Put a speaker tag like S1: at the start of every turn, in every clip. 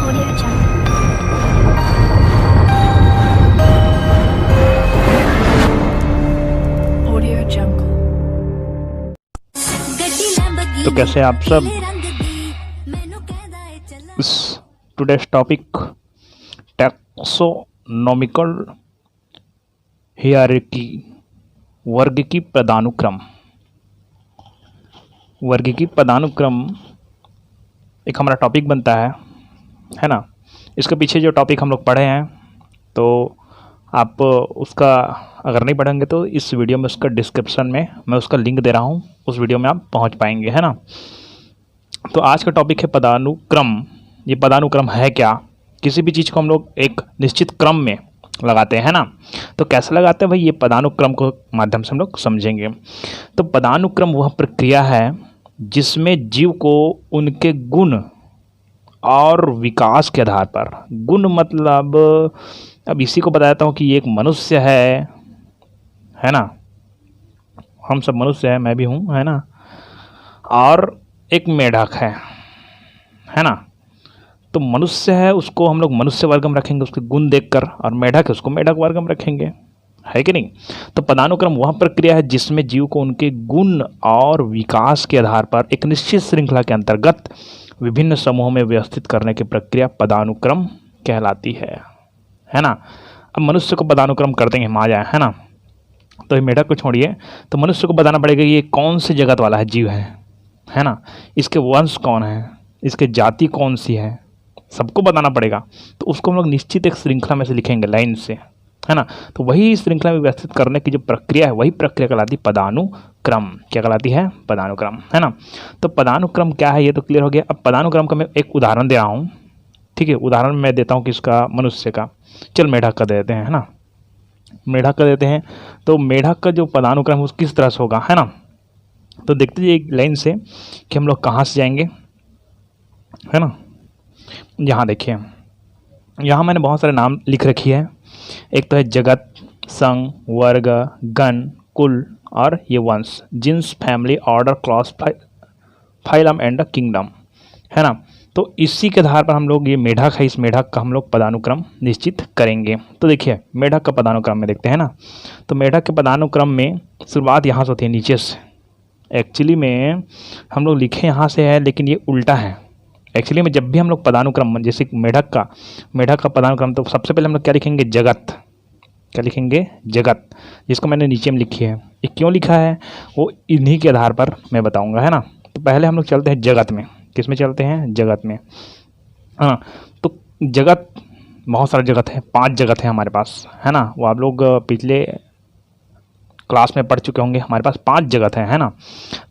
S1: Audio Jungle. Audio Jungle.
S2: तो कैसे आप सब। इस टुडेस टॉपिक टैक्सोनॉमिकल हियरार्की, वर्ग की पदानुक्रम। वर्ग की पदानुक्रम एक हमारा टॉपिक बनता है ना। इसके पीछे जो टॉपिक हम लोग पढ़े हैं तो आप उसका अगर नहीं पढ़ेंगे तो इस वीडियो में उसका डिस्क्रिप्शन में मैं उसका लिंक दे रहा हूँ, उस वीडियो में आप पहुँच पाएंगे, है ना। तो आज का टॉपिक है पदानुक्रम। ये पदानुक्रम है क्या? किसी भी चीज़ को हम लोग एक निश्चित क्रम में लगाते हैं ना। तो कैसे लगाते हैं भाई, ये पदानुक्रम को माध्यम से हम लोग समझेंगे। तो पदानुक्रम वह प्रक्रिया है जिसमें जीव को उनके गुण और विकास के आधार पर, गुण मतलब अब इसी को बताता हूँ कि ये एक मनुष्य है ना। हम सब मनुष्य हैं, मैं भी हूँ, है ना। और एक मेढक है ना। तो मनुष्य है, उसको हम लोग मनुष्य वर्ग में रखेंगे उसके गुण देखकर, और मेढक है उसको मेढक वर्ग में रखेंगे, है कि नहीं। तो पदानुक्रम वह प्रक्रिया है जिसमें जीव को उनके गुण और विकास के आधार पर एक निश्चित श्रृंखला के अंतर्गत विभिन्न समूहों में व्यवस्थित करने की प्रक्रिया पदानुक्रम कहलाती है ना। अब मनुष्य को पदानुक्रम कर देंगे हम, आ जाए, है ना। तो ये मेढक को छोड़िए, तो मनुष्य को बताना पड़ेगा ये कौन से जगत वाला है जीव है ना। इसके वंश कौन है, इसके जाति कौन सी है, सबको बताना पड़ेगा। तो उसको हम लोग निश्चित एक श्रृंखला में से लिखेंगे, लाइन से, है ना। तो वही श्रृंखला में व्यवस्थित करने की जो प्रक्रिया है वही प्रक्रिया कहलाती है पदानुक्रम। क्या कहलाती है? पदानुक्रम, है ना। तो पदानुक्रम क्या है ये तो क्लियर हो गया। अब पदानुक्रम का मैं एक उदाहरण दे रहा हूँ, ठीक है। उदाहरण मैं देता हूँ किसका? मनुष्य का। चल मेढक का दे देते हैं, है ना। मेढक का देते हैं। तो मेढक का जो पदानुक्रम है किस तरह से होगा, है ना। तो देखते हैं एक लाइन से कि हम लोग कहाँ से जाएंगे, है ना। यहाँ देखिए, यहाँ मैंने बहुत सारे नाम लिख रखी है। एक तो है जगत, संघ, वर्ग, गण, कुल और ये वंश, jeans, family, order, class, phylum and kingdom, है ना। तो इसी के आधार पर हम लोग, ये मेढक है, इस मेढक का हम लोग पदानुक्रम निश्चित करेंगे। तो देखिए मेढक का पदानुक्रम में देखते हैं ना। तो मेढक के पदानुक्रम में शुरुआत यहाँ से होती है, नीचे से। एक्चुअली में हम लोग लिखे यहाँ से है, लेकिन ये उल्टा है। एक्चुअली में जब भी हम लोग पदानुक्रम, जैसे मेढक का पदानुक्रम, तो सबसे पहले हम लोग क्या लिखेंगे? जगत। क्या लिखेंगे? जगत, जिसको मैंने नीचे में लिखी है। ये क्यों लिखा है वो इन्हीं के आधार पर मैं बताऊंगा, है ना। तो पहले हम लोग चलते हैं जगत में। किस में चलते हैं? जगत में, हाँ। तो जगत, बहुत सारा जगत है, 5 जगत है हमारे पास, है ना। वो आप लोग पिछले क्लास में पढ़ चुके होंगे। हमारे पास 5 जगत है ना।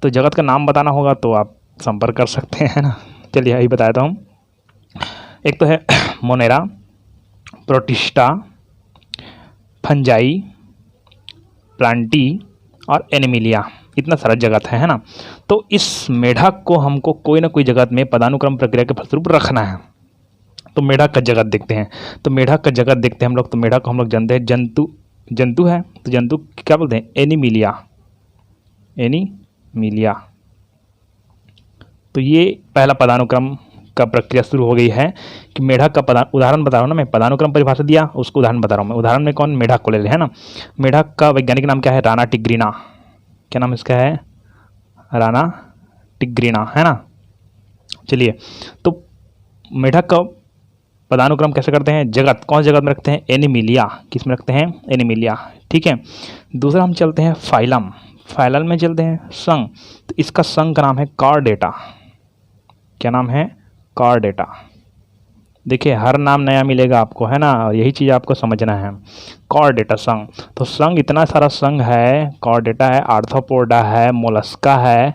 S2: तो जगत का नाम बताना होगा तो आप संपर्क कर सकते हैं, है ना। चलिए यही बताता हूँ। एक तो है मोनेरा, प्रोटिस्टा, फंजाई, प्लांटी और एनिमिलिया। इतना सारा जगत है ना। तो इस मेढक को हमको कोई ना कोई जगत में पदानुक्रम प्रक्रिया के फलस्वरूप रखना है। तो मेढक का जगत देखते हैं। तो मेढक का जगत देखते हैं हम लोग। तो मेढक को हम लोग जानते हैं जंतु है। तो जंतु क्या बोलते हैं? एनिमिलिया। तो ये पहला पदानुक्रम का प्रक्रिया शुरू हो गई है कि मेढक का उदाहरण बता रहा हूँ ना मैं। पदानुक्रम परिभाषा दिया, उसको उदाहरण बता रहा हूँ मैं। उदाहरण में कौन? मेढक को ले ले, है ना। मेढक का वैज्ञानिक नाम क्या है? राना टिग्रिना। क्या नाम इसका है? राना टिग्रिना, है ना। चलिए, तो मेढक का पदानुक्रम कैसे करते हैं? जगत, कौन सी जगत में रखते हैं? एनिमिलिया। किस में रखते हैं? एनिमिलिया, ठीक है। दूसरा हम चलते हैं फाइलम। फाइलम में चलते हैं संघ। तो इसका संघ का नाम है कॉर्डेटा। क्या नाम है? कॉर्डेटा। देखिए हर नाम नया मिलेगा आपको, है ना, और यही चीज़ आपको समझना है। कॉर्डेटा, संघ। तो संघ, इतना सारा संघ है। कॉर्डेटा है, आर्थ्रोपोडा है, मोलस्का है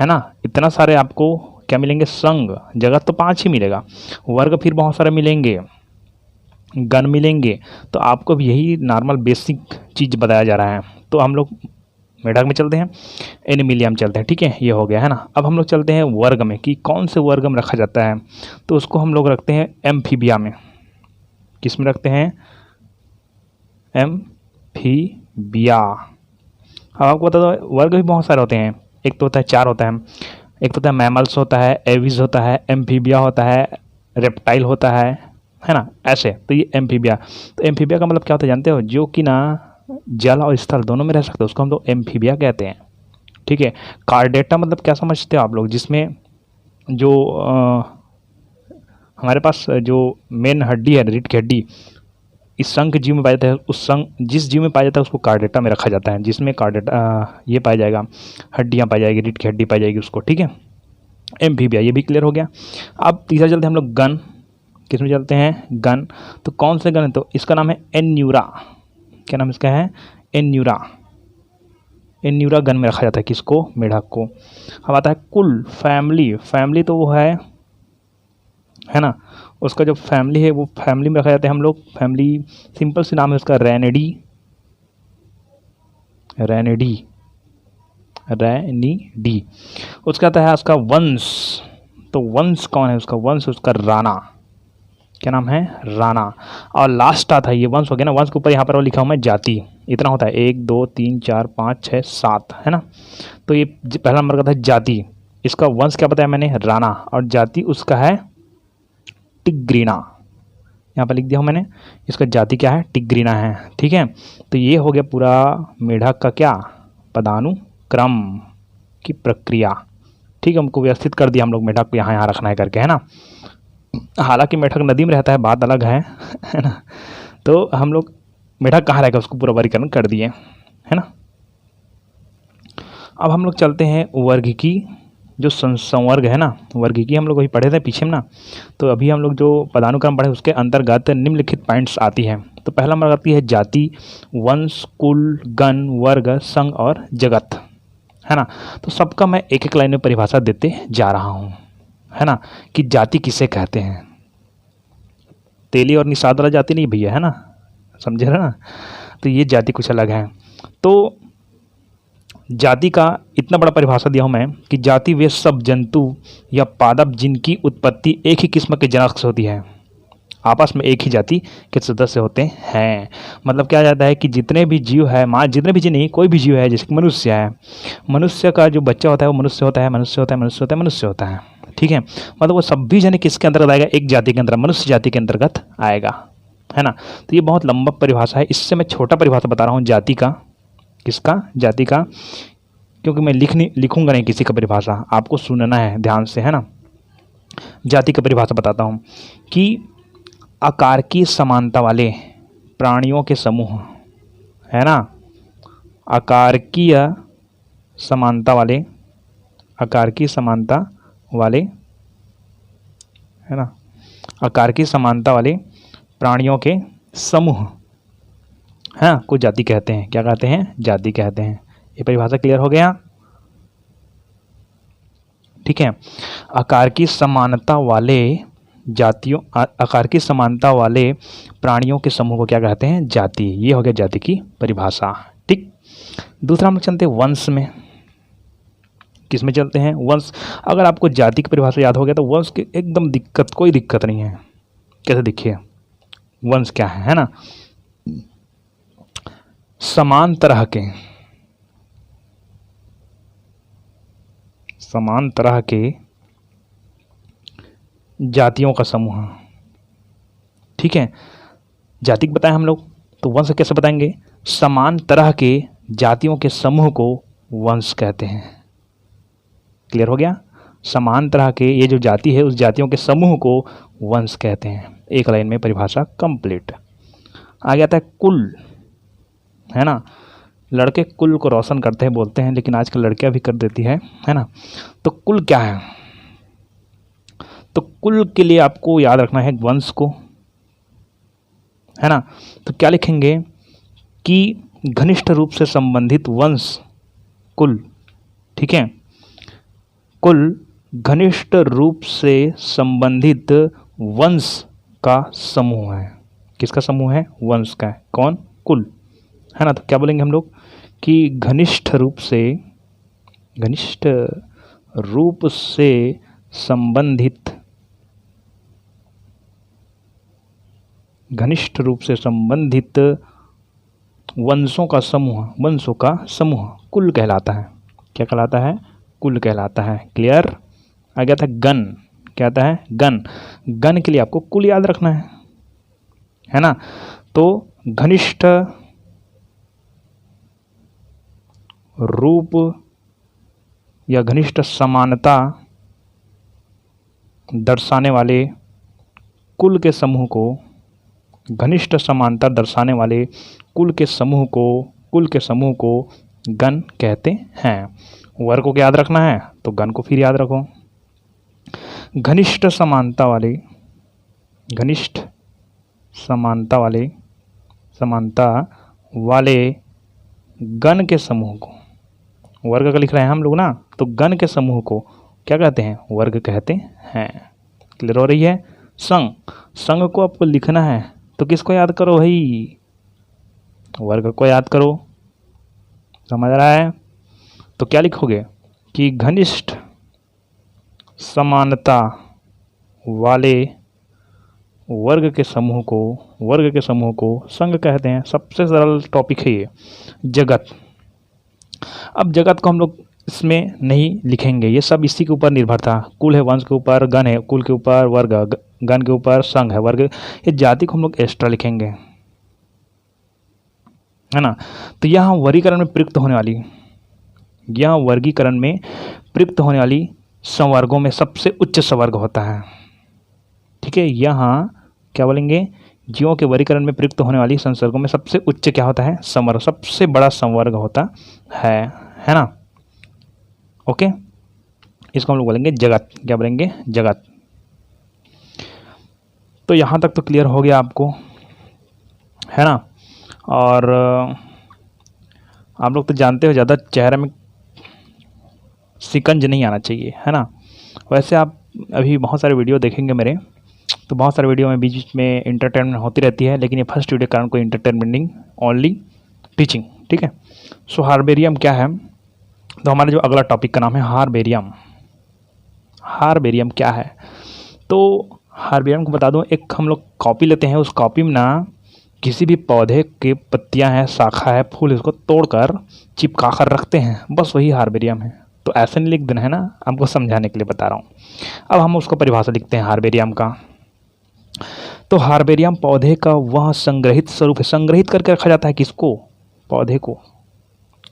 S2: ना। इतना सारे आपको क्या मिलेंगे? संघ। जगत तो 5 ही मिलेगा, वर्ग फिर बहुत सारे मिलेंगे, गण मिलेंगे। तो आपको भी यही नॉर्मल बेसिक चीज़ बताया जा रहा है। तो हम लोग मेढक में चलते हैं, एनिमिलिया में चलते हैं, ठीक है। ये हो गया, है ना। अब हम लोग चलते हैं वर्ग में कि कौन से वर्ग में रखा जाता है। तो उसको हम लोग रखते हैं एम्फीबिया में। किस में रखते हैं? एम्फीबिया। अब आपको बता दो वर्ग भी बहुत सारे होते हैं। एक तो होता है 4 होता है, एक तो होता है मैमल्स होता है, एविज होता है, एम्फीबिया होता है, रेप्टाइल होता है ना, ऐसे। तो ये एम्फीबिया, तो एम्फीबिया का मतलब क्या होता है जानते हो, जो कि ना जल और स्थल दोनों में रह सकते हैं, उसको हम लोग एम्फीबिया कहते हैं। ठीक है। कार्डेटा मतलब क्या समझते हो आप लोग, जिसमें जो हमारे पास जो मेन हड्डी है, रीढ़ की हड्डी, इस संघ जीव में पाया जाता है, उस संघ जिस जीव में पाया जाता है उसको कार्डेटा में रखा जाता है, जिसमें कार्डेटा ये पाया जाएगा, हड्डियाँ पाई जाएगी, रीढ़ की हड्डी पाई जाएगी उसको। ठीक है, एम्फीबिया, ये भी क्लियर हो गया। अब तीसरा चलते हैं हम लोग गन, किस में चलते हैं, गन। तो कौन से गन है, तो इसका नाम है एन्यूरा। क्या नाम इसका है, एन्यूरा। एन्यूरा गन में रखा जाता है किसको, मेढक को। अब आता है कुल, फैमिली। फैमिली तो वो है ना, उसका जो फैमिली है वो फैमिली में रखा जाता है हम लोग। फैमिली सिंपल सी नाम है उसका, रैनिडी। रैनिडी, रैनिडी। उसका आता है उसका वंश। तो वंश कौन है उसका, वंश उसका राणा। क्या नाम है, राणा। और लास्ट आता है, ये वंश हो गया ना, वंश के ऊपर यहाँ पर वो लिखा हूँ मैं जाति। इतना होता है 1 2 3 4 5 6 7, है ना। तो ये पहला नंबर का था जाति। इसका वंश क्या बताया मैंने, राणा, और जाति उसका है टिग्रीना। यहाँ पर लिख दिया हूँ मैंने, इसका जाति क्या है, टिग्रीना है। ठीक है, तो ये हो गया पूरा मेढक का क्या, पदानुक्रम की प्रक्रिया। ठीक है, हमको व्यवस्थित कर दिया हम लोग मेढक को यहाँ यहाँ रखना है करके, है ना। हालांकि मेढक नदी में रहता है, बात अलग है ना। तो हम लोग मेढक कहाँ रहेगा उसको पूरा वर्गीकरण कर दिए, है ना। अब हम लोग चलते हैं वर्ग की, जो संवर्ग है ना, वर्ग की हम लोग वही पढ़े थे पीछे में ना। तो अभी हम लोग जो पदानुक्रम पढ़े उसके अंतर्गत निम्नलिखित पॉइंट्स आती है। तो पहला नंबर आती है जाति, वंश, कुल, गण, वर्ग, संघ और जगत, है ना। तो सबका मैं एक एक लाइन में परिभाषा देते जा रहा हूँ, है ना, कि जाति किसे कहते हैं। तेली और निषाद वाला जाति नहीं भैया, है ना, समझे ना। तो ये जाति कुछ अलग है। तो जाति का इतना बड़ा परिभाषा दिया हूँ मैं कि जाति वे सब जंतु या पादप जिनकी उत्पत्ति एक ही किस्म के जनक से होती है, आपस में एक ही जाति के सदस्य होते हैं। मतलब क्या जाता है कि जितने भी जीव है, जितने भी जीव नहीं, कोई भी जीव है, जैसे कि मनुष्य है, मनुष्य का जो बच्चा होता है वो मनुष्य होता है, मनुष्य होता है, मनुष्य होता है, मनुष्य होता है। ठीक है, मतलब वो सभी जने किसके अंतर्गत आएगा, एक जाति के अंदर, मनुष्य जाति के अंतर्गत आएगा, है ना। तो ये बहुत लंबा परिभाषा है, इससे मैं छोटा परिभाषा बता रहा हूँ जाति का। किसका, जाति का, क्योंकि मैं लिखूंगा नहीं किसी का परिभाषा, आपको सुनना है ध्यान से, है ना। जाति का परिभाषा बताता हूँ कि आकार की समानता वाले प्राणियों के समूह, है ना, आकार की समानता वाले, आकार की समानता वाले, है ना, आकार की समानता वाले प्राणियों के समूह, हाँ, को जाति कहते हैं। क्या कहते हैं, जाति कहते हैं। ये परिभाषा क्लियर हो गया। ठीक है, आकार की समानता वाले जातियों, आकार की समानता वाले प्राणियों के समूह को क्या कहते हैं, जाति। ये हो गया जाति की परिभाषा। ठीक, दूसरा हम लोग चलते हैं वंश में। किस में चलते हैं, वंश। अगर आपको जाति की परिभाषा याद हो गया तो वंश की एकदम कोई दिक्कत नहीं है। कैसे देखिए वंश क्या है ना, समान तरह के जातियों का समूह। ठीक है, जाति बताएं हम लोग, तो वंश कैसे बताएंगे, समान तरह के जातियों के समूह को वंश कहते हैं। क्लियर हो गया, समान तरह के ये जो जाति है उस जातियों के समूह को वंश कहते हैं। एक लाइन में परिभाषा कंप्लीट। आगे आता है कुल, है ना। लड़के कुल को रोशन करते हैं बोलते हैं, लेकिन आजकल लड़कियां भी कर देती है ना। तो कुल क्या है, तो कुल के लिए आपको याद रखना है वंश को, है ना। तो क्या लिखेंगे कि घनिष्ठ रूप से संबंधित वंश कुल। ठीक है, कुल घनिष्ठ रूप से संबंधित वंश का समूह है। किसका समूह है, वंश का है। कौन, कुल, है ना। तो क्या बोलेंगे हम लोग कि घनिष्ठ रूप से संबंधित, घनिष्ठ रूप से संबंधित वंशों का समूह कुल कहलाता है। क्या कहलाता है, कुल कहलाता है। क्लियर? आ गया था गण, क्या आता है? गण। गण के लिए आपको कुल याद रखना है ना। तो घनिष्ठ रूप या घनिष्ठ समानता दर्शाने वाले कुल के समूह को, घनिष्ठ समानता दर्शाने वाले कुल के समूह को गण कहते हैं। वर्ग को याद रखना है तो गण को फिर याद रखो। घनिष्ठ समानता वाले गण के समूह को, वर्ग का लिख रहे हैं हम लोग ना, तो गण के समूह को क्या कहते हैं? वर्ग कहते हैं। क्लियर हो रही है? संघ को आपको लिखना है तो किसको याद करो भाई? वर्ग को याद करो। समझ रहा है? तो क्या लिखोगे कि घनिष्ठ समानता वाले वर्ग के समूह को संघ कहते हैं। सबसे सरल टॉपिक है ये। जगत, अब जगत को हम लोग इसमें नहीं लिखेंगे, ये सब इसी के ऊपर निर्भर था। कुल है वंश के ऊपर, गण है कुल के ऊपर, वर्ग गण के ऊपर, संघ है वर्ग। ये जाति को हम लोग एक्स्ट्रा लिखेंगे, है ना। तो यहाँ वर्गीकरण में प्रयुक्त होने वाली संवर्गों में सबसे उच्च संवर्ग होता है। ठीक है, यहाँ क्या बोलेंगे? जीवों के वर्गीकरण में प्रयुक्त होने वाली संसर्गों में सबसे उच्च क्या होता है? संवर्ग, सबसे बड़ा संवर्ग होता है ना। ओके, इसको हम लोग बोलेंगे जगत। क्या बोलेंगे? जगत। तो यहाँ तक तो क्लियर हो गया आपको, है ना। और आप लोग तो जानते हो ज़्यादा चेहरे में सिकंज नहीं आना चाहिए, है ना। वैसे आप अभी बहुत सारे वीडियो देखेंगे मेरे, तो बहुत सारे वीडियो में बीच बीच में इंटरटेनमेंट होती रहती है, लेकिन ये फर्स्ट वीडियो कारण कोई इंटरटेनमेंट नहीं, ओनली टीचिंग। ठीक है। सो हार्बेरियम क्या है? तो हमारा जो अगला टॉपिक का नाम है हार्बेरियम। हार्बेरियम क्या है? तो हार्बेरियम को बता दूं, एक हम लोग कॉपी लेते हैं, उस कॉपी में ना किसी भी पौधे के पत्तियां हैं, शाखा है, फूल, इसको तोड़कर चिपका कर रखते हैं, बस वही हार्बेरियम है। तो ऐसे नहीं लिख देना है ना, आपको समझाने के लिए बता रहा हूँ। अब हम उसको परिभाषा लिखते हैं हार्बेरियम का। तो हार्बेरियम पौधे का वह संग्रहित स्वरूप है। संग्रहित करके रखा जाता है किसको? पौधे को।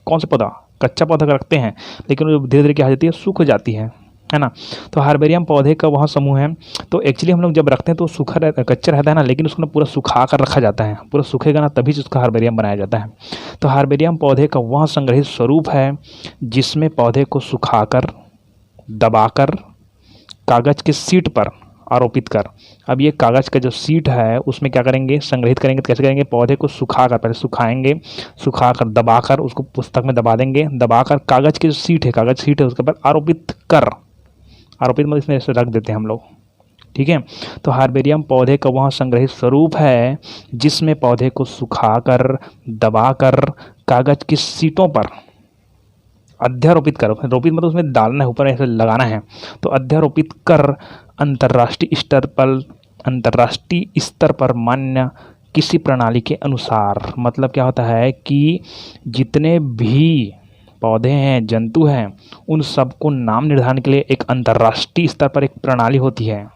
S2: कौन सा पौधा? कच्चा पौधा का रखते हैं, लेकिन वो धीरे धीरे क्या हो जाती है? सूख जाती है ना। तो हार्बेरियम पौधे का वह समूह है। तो एक्चुअली हम लोग जब रखते हैं तो सूखा कच्चा रहता है ना, लेकिन उसको ना पूरा सुखा कर रखा जाता है, पूरा सूखेगा ना तभी से उसका हार्बेरियम बनाया जाता है। तो हार्बेरियम पौधे का वह संग्रहित स्वरूप है जिसमें पौधे को सुखाकर, दबाकर, कागज के शीट पर आरोपित कर। अब ये कागज़ का जो शीट है उसमें क्या करेंगे? संग्रहित करेंगे। तो कैसे करेंगे? पौधे को सुखाकर, पहले सुखाएंगे, सुखाकर दबाकर उसको पुस्तक में दबा देंगे, दबाकर कागज़ की जो शीट है, कागज़ शीट है उसके ऊपर आरोपित कर, आरोपित मतलब इसमें ऐसे रख देते हैं हम लोग। ठीक है। तो हार्बेरियम पौधे का वह संग्रहित स्वरूप है जिसमें पौधे को सुखाकर, दबाकर, कागज़ की शीटों पर अध्यारोपित कर, रोपित मतलब उसमें डालना है, ऊपर ऐसे लगाना है, तो अध्यारोपित कर अंतर्राष्ट्रीय स्तर पर मान्य किसी प्रणाली के अनुसार। मतलब क्या होता है कि जितने भी पौधे हैं, जंतु हैं, उन सबको नाम निर्धारण के लिए एक अंतर्राष्ट्रीय स्तर पर एक प्रणाली होती है।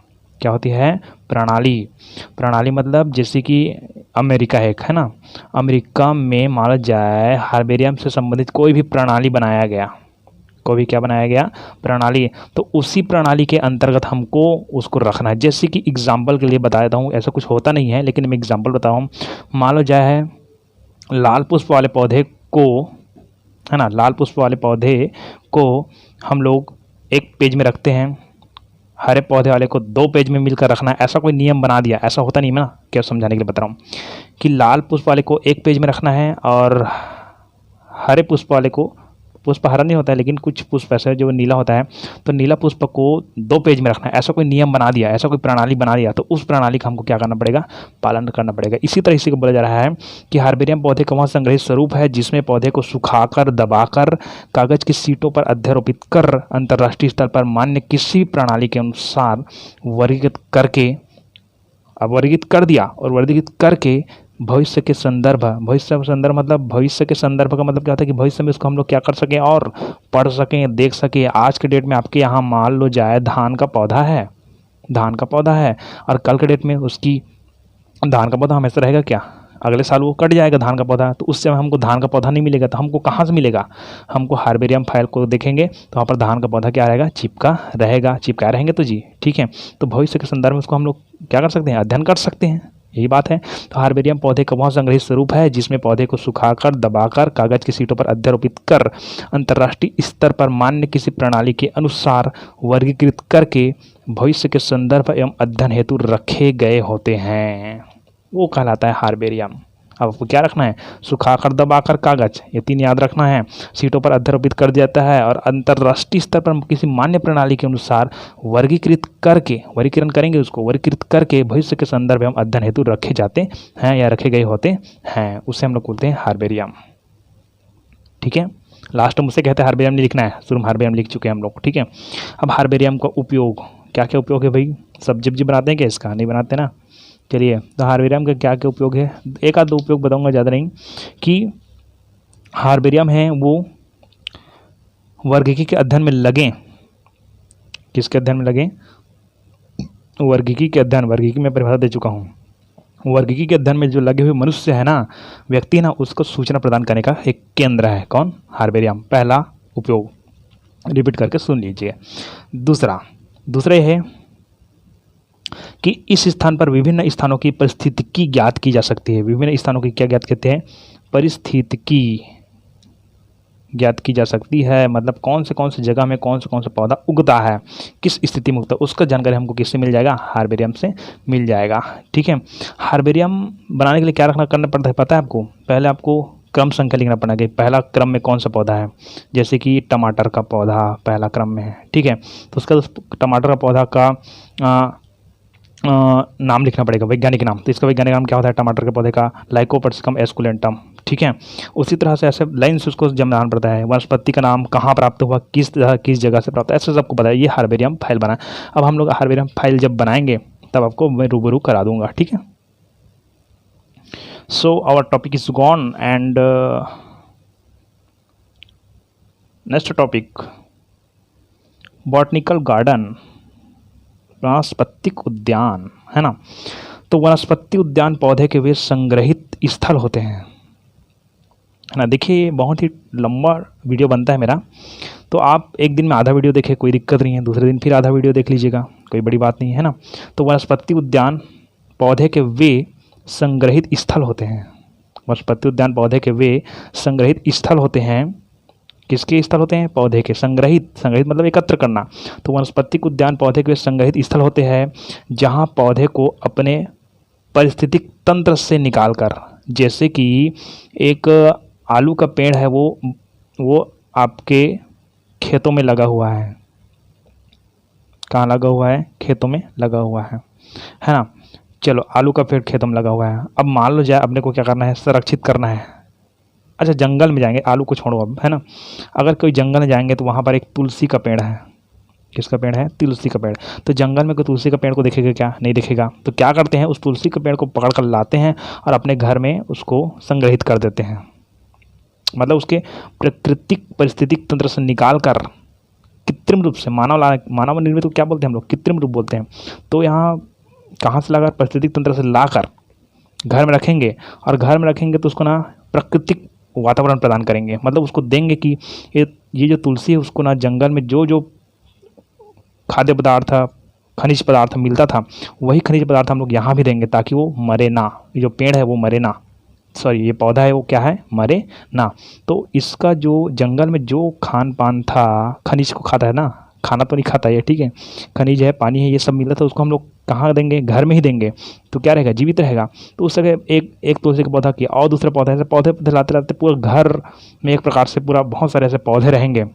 S2: क्या होती है? प्रणाली मतलब जैसे कि अमेरिका है ना, अमेरिका में माना जाए हार्बेरियम से संबंधित कोई भी प्रणाली बनाया गया, कोई भी क्या बनाया गया? प्रणाली, तो उसी प्रणाली के अंतर्गत हमको उसको रखना है। जैसे कि एग्जाम्पल के लिए बता देता हूँ, ऐसा कुछ होता नहीं है लेकिन मैं एग्जाम्पल बताता हूँ। मान लो जाए लाल पुष्प वाले पौधे को, है ना, लाल पुष्प वाले पौधे को हम लोग एक पेज में रखते हैं, हरे पौधे वाले को 2 पेज में मिलकर रखना है, ऐसा कोई नियम बना दिया, ऐसा होता नहीं है ना। क्या समझाने के लिए बता रहा हूँ कि लाल पुष्प वाले को 1 पेज में रखना है और हरे पुष्प वाले को, पुष्प हरा नहीं होता है लेकिन कुछ पुष्प ऐसे जो नीला होता है, तो नीला पुष्प को 2 पेज में रखना है, ऐसा कोई नियम बना दिया, ऐसा कोई प्रणाली बना दिया, तो उस प्रणाली का हमको क्या करना पड़ेगा? पालन करना पड़ेगा। इसी तरह इसी को बोला जा रहा है कि हार्बेरियम पौधे का वह संग्रहित स्वरूप है जिसमें पौधे को सुखाकर, दबाकर, कागज की शीटों पर अध्यारोपित कर अंतर्राष्ट्रीय स्तर पर मान्य किसी प्रणाली के अनुसार वर्गीकृत करके, अब वर्गीकृत कर दिया और वर्गीकृत करके भविष्य के संदर्भ, भविष्य का संदर्भ मतलब भविष्य के संदर्भ का मतलब क्या होता है कि भविष्य में उसको हम लोग क्या कर सकें और पढ़ सकें, देख सकें। आज के डेट में आपके यहाँ मान लो जाए धान का पौधा है, धान का पौधा है, और कल के डेट में उसकी धान का पौधा हमेशा रहेगा क्या? अगले साल वो कट जाएगा धान का पौधा, तो उस समय हमको धान का पौधा नहीं मिलेगा, तो हमको कहाँ से मिलेगा? हमको हार्बेरियम फाइल को देखेंगे तो वहाँ पर धान का पौधा क्या रहेगा? चिपका रहेगा, चिपकाए रहेंगे तो जी, ठीक है। तो भविष्य के संदर्भ में उसको हम लोग क्या कर सकते हैं? अध्ययन कर सकते हैं, यही बात है। तो हार्बेरियम पौधे का वह संग्रहित स्वरूप है जिसमें पौधे को सुखाकर, दबाकर, कागज की शीटों पर अध्यारोपित कर, अंतर्राष्ट्रीय स्तर पर मान्य किसी प्रणाली के अनुसार वर्गीकृत करके भविष्य के संदर्भ एवं अध्ययन हेतु रखे गए होते हैं, वो कहलाता है हार्बेरियम। अब आपको क्या रखना है? सुखाकर, दबाकर, कागज, ये 3 याद रखना है। सीटों पर अध्यारोपित कर दिया जाता है और अंतर्राष्ट्रीय स्तर पर किसी मान्य प्रणाली के अनुसार वर्गीकृत करके, वर्गीकरण करेंगे उसको, वर्गीकृत करके भविष्य के संदर्भ एवं अध्ययन हेतु रखे जाते हैं या रखे गए होते हैं, उसे हम लोग बोलते हैं हार्बेरियम। ठीक है, लास्ट में मुझसे कहते हैं हार्बेरियम नहीं लिखना है, शुरू में हार्बेरियम लिख चुके हैं हम लोग, ठीक है। अब हार्बेरियम का उपयोग, क्या क्या उपयोग है भाई? सब्जी बनाते हैं क्या इसका? नहीं बनाते ना। चलिए, तो हार्बेरियम का क्या क्या उपयोग है? एक आध दो उपयोग बताऊंगा, ज़्यादा नहीं। कि हार्बेरियम है वो वर्गीकी के अध्ययन में लगे। किसके अध्ययन में लगे? वर्गीकी के अध्ययन, वर्गीकी में परिभाषा दे चुका हूँ। वर्गीकी के अध्ययन में जो लगे हुए मनुष्य है ना, व्यक्ति ना, उसको सूचना प्रदान करने का एक केंद्र है। कौन? हार्बेरियम। पहला उपयोग रिपीट करके सुन लीजिए। दूसरा यह है कि इस स्थान पर विभिन्न स्थानों की परिस्थितिकी ज्ञात की जा सकती है। विभिन्न स्थानों की क्या ज्ञात कहते हैं? परिस्थितिकी ज्ञात की जा सकती है। मतलब कौन से जगह में कौन सा पौधा उगता है, किस स्थिति में उगता है, उसका जानकारी हमको किससे मिल जाएगा? हार्बेरियम से मिल जाएगा। ठीक है, हार्बेरियम बनाने के लिए क्या करना पड़ता है पता है आपको? पहले आपको क्रम संख्या लिखना पड़ेगा, पहला क्रम में कौन सा पौधा है। जैसे कि टमाटर का पौधा पहला क्रम में है, ठीक है, तो उसका टमाटर का पौधा का नाम लिखना पड़ेगा, वैज्ञानिक नाम। तो इसका वैज्ञानिक नाम क्या होता है? टमाटर के पौधे का लाइकोपर्सिकम एस्कुलेंटम। ठीक है, उसी तरह से ऐसे लाइन से उसको जब बनाना पड़ता है। वनस्पति का नाम कहाँ प्राप्त हुआ, किस जगह से प्राप्त, ऐसे सबको पता है। ये हार्बेरियम फाइल बना। अब हम लोग हार्बेरियम फाइल जब बनाएंगे तब आपको मैं रूबरू करा दूंगा, ठीक है। So our topic is gone and next topic, botanical garden, वनस्पतिक उद्यान, है ना। तो वनस्पति उद्यान पौधे के वे संग्रहित स्थल होते हैं, है ना। देखिए, बहुत ही लंबा वीडियो बनता है मेरा, तो आप एक दिन में आधा वीडियो देखें, कोई दिक्कत नहीं है, दूसरे दिन फिर आधा वीडियो देख लीजिएगा, कोई बड़ी बात नहीं है ना। तो वनस्पति उद्यान पौधे के वे संग्रहित स्थल होते हैं। वनस्पति उद्यान पौधे के वे संग्रहित स्थल होते हैं। किसके स्थल होते हैं? पौधे के। संग्रहित मतलब एकत्र करना। तो वनस्पतिक उद्यान पौधे के संग्रहित स्थल होते हैं जहां पौधे को अपने पारिस्थितिक तंत्र से निकालकर, जैसे कि एक आलू का पेड़ है, वो आपके खेतों में लगा हुआ है। कहाँ लगा हुआ है? खेतों में लगा हुआ है ना। चलो, आलू का पेड़ खेतों में लगा हुआ है। अब मान लो जाए अपने को क्या करना है? संरक्षित करना है। अच्छा, जंगल में जाएंगे, आलू को छोड़ो अब, है ना। अगर कोई जंगल में जाएंगे तो वहाँ पर एक तुलसी का पेड़ है। किसका पेड़ है? तुलसी का पेड़। तो जंगल में कोई तुलसी का पेड़ को देखेगा क्या? नहीं देखेगा। तो क्या करते हैं? उस तुलसी के पेड़ को पकड़ कर लाते हैं और अपने घर में उसको संग्रहित कर देते हैं। मतलब उसके प्राकृतिक पारिस्थितिक तंत्र से निकाल कर कृत्रिम रूप से मानव निर्मित को क्या बोलते हैं हम लोग? कृत्रिम रूप बोलते हैं। तो यहाँ कहाँ से लाकर? पारिस्थितिक तंत्र से लाकर घर में रखेंगे, और घर में रखेंगे तो उसको ना प्राकृतिक वातावरण प्रदान करेंगे। मतलब उसको देंगे कि ये जो तुलसी है उसको ना जंगल में जो खाद्य पदार्थ, खनिज पदार्थ मिलता था, वही खनिज पदार्थ हम लोग यहाँ भी देंगे ताकि वो मरे ना। ये जो पेड़ है वो मरे ना, सॉरी, ये पौधा है वो क्या है? मरे ना। तो इसका जो जंगल में जो खान पान था, खनिज को खाता है ना, खाना तो नहीं खाता है, ठीक है, खनिज है, पानी है, ये सब मिलता था, उसको हम लोग कहाँ देंगे? घर में ही देंगे। तो क्या रहेगा? जीवित रहेगा। तो उस जगह एक तुलसी का पौधा किया और दूसरा पौधा, ऐसे पौधे लाते लाते पूरा घर में एक प्रकार से पूरा बहुत सारे ऐसे पौधे रहेंगे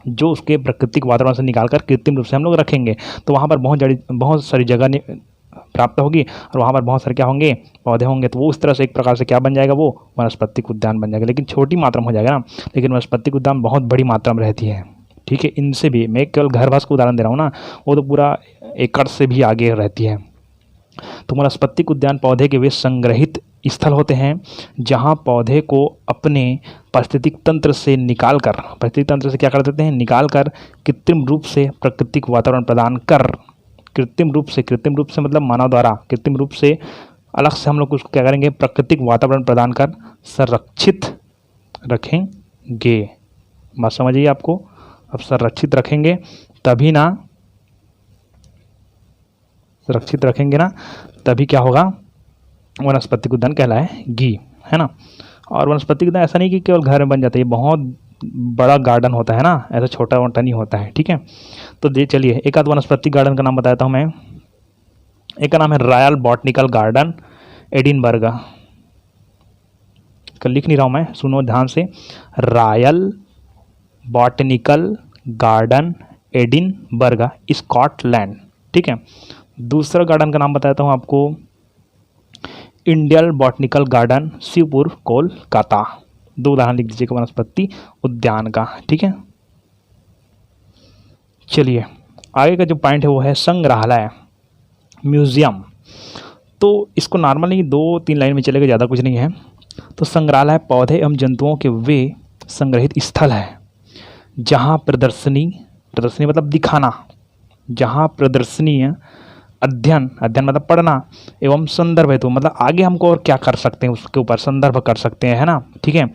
S2: जो उसके प्राकृतिक वातावरण से निकालकर कृत्रिम रूप से हम लोग रखेंगे। तो वहाँ पर बहुत सारी जगह प्राप्त होगी और वहाँ पर बहुत सारे क्या होंगे? पौधे होंगे। तो वो उस तरह से एक प्रकार से क्या बन जाएगा? वो वनस्पतिक उद्यान बन जाएगा। लेकिन छोटी मात्रा में हो जाएगा ना, लेकिन वनस्पतिक उद्यान बहुत बड़ी मात्रा में रहती है, ठीक है। इनसे भी मैं केवल घर भास का उदाहरण दे रहा हूँ ना, वो तो पूरा एकड़ से भी आगे रहती है। तो वनस्पतिक उद्यान पौधे के वे संग्रहित स्थल होते हैं जहाँ पौधे को अपने पारिस्थितिक तंत्र से क्या कर देते हैं, निकाल कर कृत्रिम रूप से प्राकृतिक वातावरण प्रदान कर, कृत्रिम रूप से मतलब मानव द्वारा कृत्रिम रूप से अलग से हम लोग उसको क्या करेंगे, प्राकृतिक वातावरण प्रदान कर संरक्षित रखेंगे। बात समझिए आपको, अब संरक्षित रखेंगे तभी ना, सुरक्षित रखेंगे ना तभी क्या होगा, वनस्पतिक उद्यान कहलाएगी, है ना। और वनस्पतिक उद्यान ऐसा नहीं कि केवल घर में बन जाता है, ये बहुत बड़ा गार्डन होता है ना, ऐसा छोटा मोटा नहीं होता है, ठीक है। तो चलिए एक आध वनस्पतिक गार्डन का नाम बताता हूँ मैं। एक का नाम है रॉयल बॉटनिकल गार्डन एडिनबर्ग, कल लिख नहीं रहा हूँ मैं, सुनो ध्यान से, royal botanical garden Edinburgh, Scotland, ठीक है। दूसरा गार्डन का नाम बताता हूँ आपको, Indian botanical garden Shivpur Kolkata. 2 उदाहरण लिख दीजिएगा वनस्पति उद्यान का, ठीक है। चलिए आगे का जो पॉइंट है वो है संग्रहालय, म्यूजियम। तो इसको नॉर्मली 2-3 लाइन में चलेगा, ज़्यादा कुछ नहीं है। तो संग्रहालय पौधे एवं जंतुओं के वे संग्रहित स्थल है जहाँ प्रदर्शनी मतलब दिखाना, जहाँ प्रदर्शनीय अध्ययन मतलब पढ़ना एवं संदर्भ हेतु मतलब आगे हमको और क्या कर सकते हैं उसके ऊपर संदर्भ कर सकते हैं, है ना, ठीक है।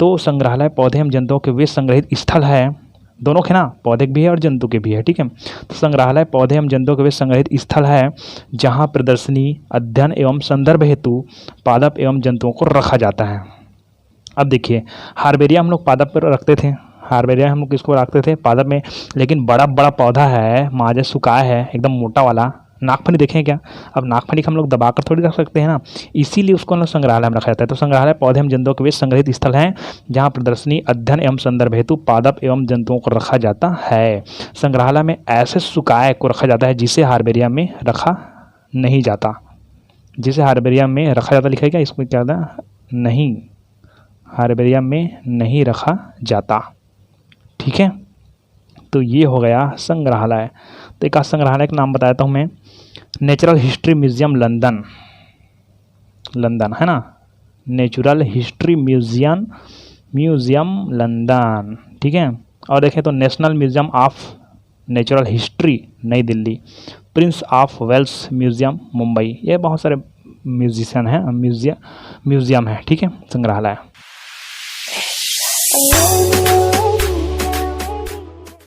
S2: तो संग्रहालय पौधे एवं जंतुओं के वे संग्रहित स्थल है, दोनों के ना, पौधे के भी है और जंतु के भी है, ठीक है। तो संग्रहालय पौधे एवं जंतुओं के वे संग्रहित स्थल है जहाँ प्रदर्शनी अध्ययन एवं संदर्भ हेतु पादप एवं जंतुओं को रखा जाता है। अब देखिए हार्बेरिया हम लोग पादप पर रखते थे, हार्बेरिया हम लोग किसको रखते थे, पादप में, लेकिन बड़ा बड़ा पौधा है, माजे सुकाए है एकदम मोटा वाला, नागफनी देखें क्या, अब नागफनी को हम लोग दबाकर थोड़ी रख सकते हैं ना, इसीलिए उसको हम लोग संग्रहालय में रखा जाता है। तो संग्रहालय पौधे एवं जंतुओं के वे संग्रहित स्थल हैं जहाँ प्रदर्शनी अध्ययन एवं संदर्भ हेतु पादप एवं जंतुओं को रखा जाता है। संग्रहालय में ऐसे सुकाए को रखा जाता है जिसे हार्बेरिया में रखा नहीं जाता, जिसे हार्बेरिया में रखा जाता लिखा है क्या, इसमें क्या था, नहीं, हार्बेरिया में नहीं रखा जाता, ठीक है। तो ये हो गया संग्रहालय। तो एक संग्रहालय का नाम बताता हूँ मैं, नेचुरल हिस्ट्री म्यूजियम लंदन, है ना, नेचुरल हिस्ट्री म्यूजियम लंदन, ठीक है। और देखें तो national museum of natural history Nai Delhi, Prince of Wales museum Mumbai, ये बहुत सारे म्यूजियम है, ठीक है, संग्रहालय।